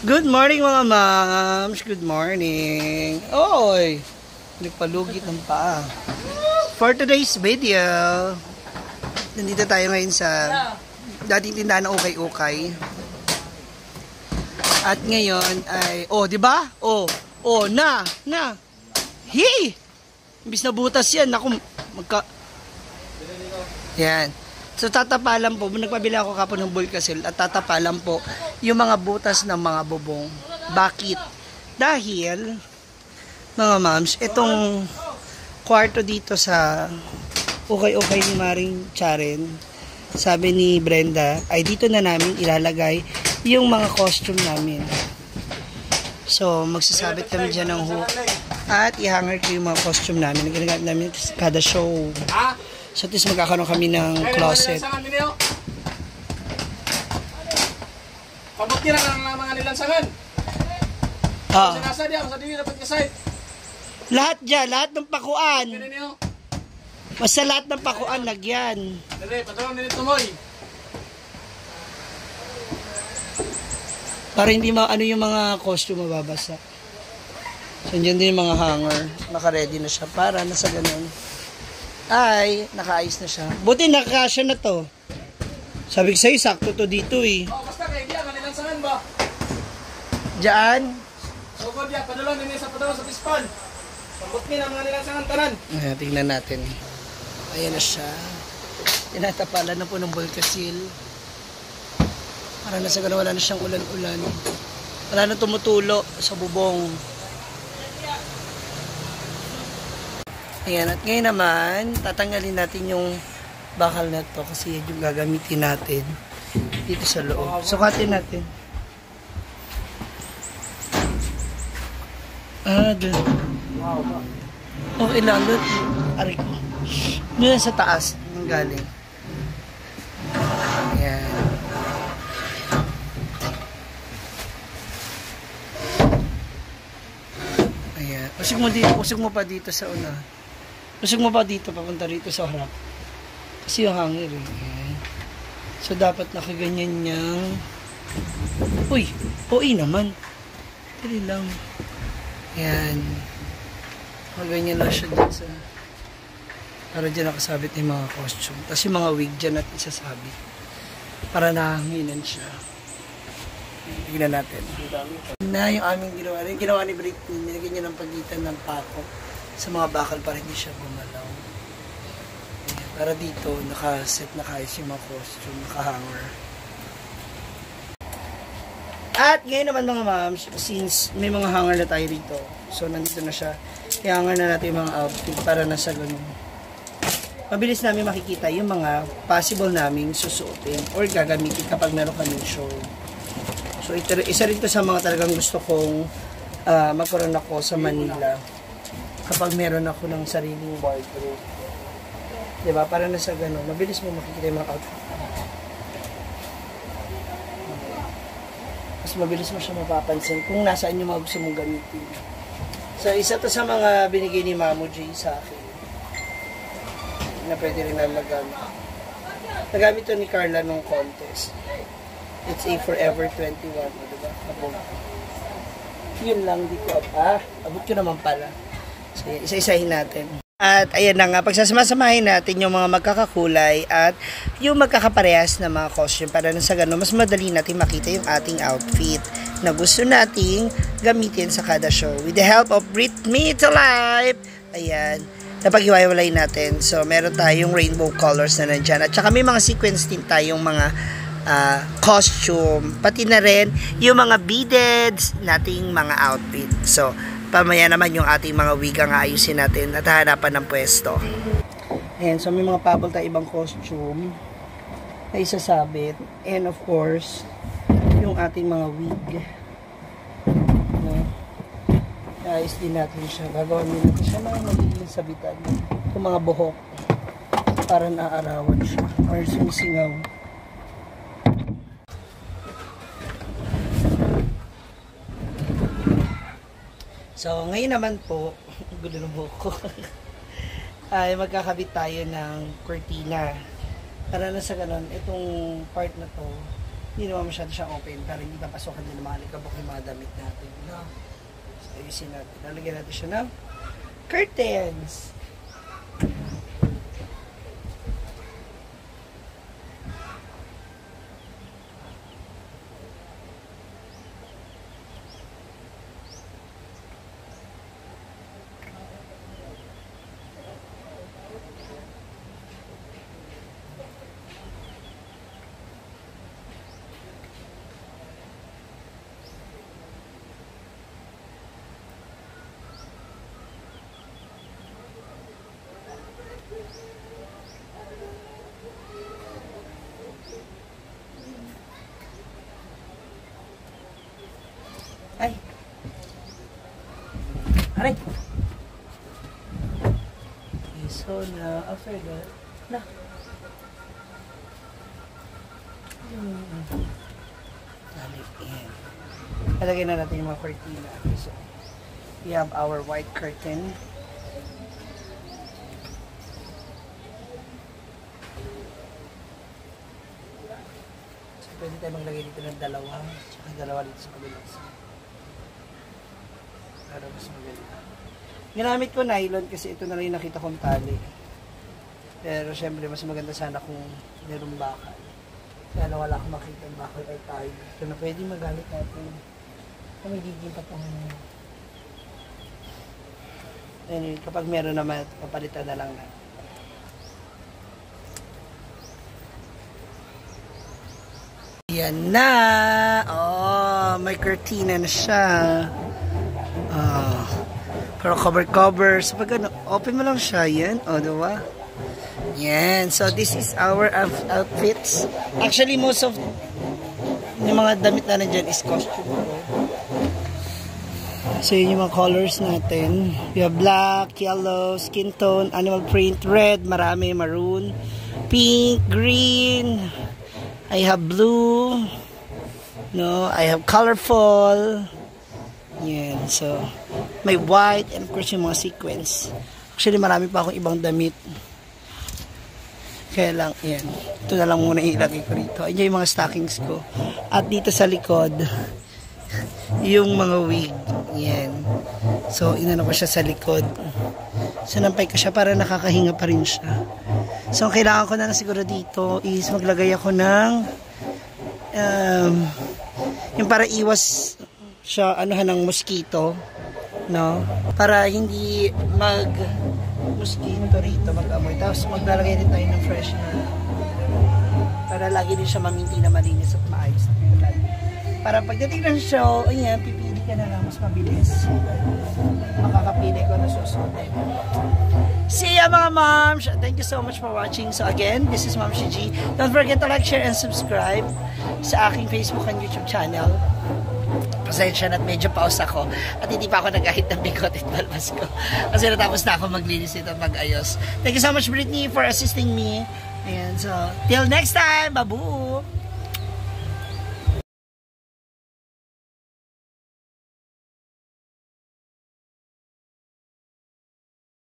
Good morning mga moms! Good morning! Oy! Nagpalugit ng paa. For today's video, nandito tayo ngayon sa dating tindahan na ukay-ukay. At ngayon ay, di ba? Na! Hey! Imbis na butas yan, ako yan. So tatapalan po, nagpabila ako kapon ng Bulkasil at tatapalan po yung mga butas ng mga bubong. Bakit? Dahil, mga moms, itong kwarto dito sa ukay-ukay ni Maring Charen, sabi ni Brenda, ay dito na namin ilalagay yung mga costume namin. So, magsasabit kami dyan ng hook at i-hanger ko yung mga costume namin. Nagagamit namin kada show. So, at least magkakaroon kami ng closet. Pabukti lang ang mga nilansangan. Sinasa diya, sa dili dapat kasay. Lahat dyan, lahat ng pakuan. Basta lahat ng pakuan, lagyan. Dali, patulong nila tumoy. Para hindi maano yung mga costume mababasa. So, dyan din yung mga hanger. Naka-ready na siya para nasa ganun. Ay, nakaayos na siya. Buti nakakasya na to. Sabi ko sa'yo, sakto to dito eh. Basta kayo diya, manilansangan ba? Diyan. So, God diya, padulong nila sa padulong sa pispan. Pabukti na mga nilansangan tanan. Ayan, tingnan natin. Ayan na siya. Tinatapalan na po ng Bulkasil. Para nasa ganun, wala na siyang ulan-ulan. Wala na tumutulo sa bubong. Ayan, at ngayon naman, tatanggalin natin yung bakal na to kasi yan yung gagamitin natin dito sa loob. Sukatin natin. Doon. Okay lang, doon. Aray ko. Doon sa taas, yung galing. Ayan. Ayan. Usog mo pa dito sa una. Usog mo pa dito, papunta rito sa harap. Kasi yung hangir eh. So, dapat nakaganyan niyang... Uy! Naman. Dali lang. Yan. Nakaganyan lang siya dyan sa... Para dyan nakasabit yung mga costume. Tapos yung mga wig dyan natin isasabit. Para nahanginan siya. Tignan natin. Na yung aming ginawa. Yung ginawa ni Britney, nilagyan niya ng pagitan ng pako sa mga bakal para hindi siya gumalaw. Ayan, para dito, nakaset na kaayos yung mga costume, nakahanger. At ngayon naman mga moms, since may mga hanger na tayo dito, so nandito na siya, i-hanger na natin yung mga outfit para nasa ganun. Mabilis namin makikita yung mga possible naming susuotin or gagamitin kapag meron kaming show. So isa rin to sa mga talagang gusto kong magkaroon ako sa Manila. Kapag meron ako ng sariling wardrobe. Diba? Para na sa ganun. Mabilis mo makikita yung mga outfit. Mas mabilis mo siya mapapansin kung nasaan yung mga gusto mong gamitin. So, isa to sa mga binigay ni Mamo J sa akin. Na pwede rin na magamit. Nagamit to ni Carla nung contest. It's a Forever 21. Diba? Yun lang, di ko abot ko naman pala. So, isa-isahin natin. At ayan na nga, pagsasamasamahin natin yung mga magkakakulay at yung magkakaparehas na mga costume para sa ganun, mas madali natin makita yung ating outfit na gusto nating gamitin sa kada show. With the help of Brit Me to Life! Ayan, napag-iwalay natin. So, meron tayong rainbow colors na nandyan. At saka may mga sequence din tayong mga costume. Pati na rin yung mga beadeds nating mga outfit. So, pamaya naman yung ating mga wig ang ayusin natin at hahanapan ng pwesto. Ayan, so may mga pabol tayo ibang costume na isasabit. And of course, yung ating mga wig. Ayos din natin siya. Gagawin din natin siya mga magiging sabitan. Yung mga buhok para naaarawan siya or sumisingaw. So, ngayon naman po, gulo ng buhok ko, ay magkakabit tayo ng cortina. Para na sa ganun, itong part na to, Hindi naman masyado siya open para hindi papasokan din ng mga alikabok yung mga damit natin. No? So, ayusin natin. Lalagyan natin siya ng curtains. Ay. Aray. Okay, so now, after that, na. Yan. Lalagyan na natin yung mga cortina. So, we have our white curtain. So, pwede tayo maglagay dito ng dalawa. Tsaka dalawa dito sa kabilang side. Para mas maganda. Ginamit ko nylon kasi ito na lang yung nakita kong tali. Pero syempre mas maganda sana kung merong bakal. Kaya na wala akong makita ng bakal ay tayo. So na pwede magamit natin. Kung magiging patungan. Anyway, kapag meron naman, papalitan na lang natin. Yan na! Oh, may cortina na siya. Pero cover. So pag ano, open mo lang siya. Yan. O, diba? Yan. So this is our outfits. Actually, most of yung mga damit na nandyan is costume. So yun yung mga colors natin. We have black, yellow, skin tone, animal print, red, marami, maroon, pink, green. I have blue. No, I have colorful. Yan. So may white and of course yung mga sequins. Actually marami pa akong ibang damit. Kaya lang, yan. Ito na lang muna ilagay ko rito. Ayan yung mga stockings ko. At dito sa likod, yung mga wig. Yan. So, inano ko siya sa likod. Sinampay ko siya para nakakahinga pa rin siya. So, ang kailangan ko na siguro dito is maglagay ako ng yung para iwas siya anuhan ng mosquito. No? Para hindi mosquito rito mag-amoy. Tapos maglalagay din tayo ng fresh na para lagi din siya maminti na malinis at maayos. Para pagdating ng show, ayan, pipili ka na lang mas mabilis. Makakapili ko na susunod. See ya mga moms! Thank you so much for watching. So again, this is Mom Shiji. Don't forget to like, share, and subscribe sa aking Facebook and YouTube channel. Pasensya na at medyo pause ako at hindi pa ako nag-ahit ng bigot at balbas ko kasi natapos na ako maglinis ito at mag-ayos. Thank you so much Brittany for assisting me and so till next time, babu!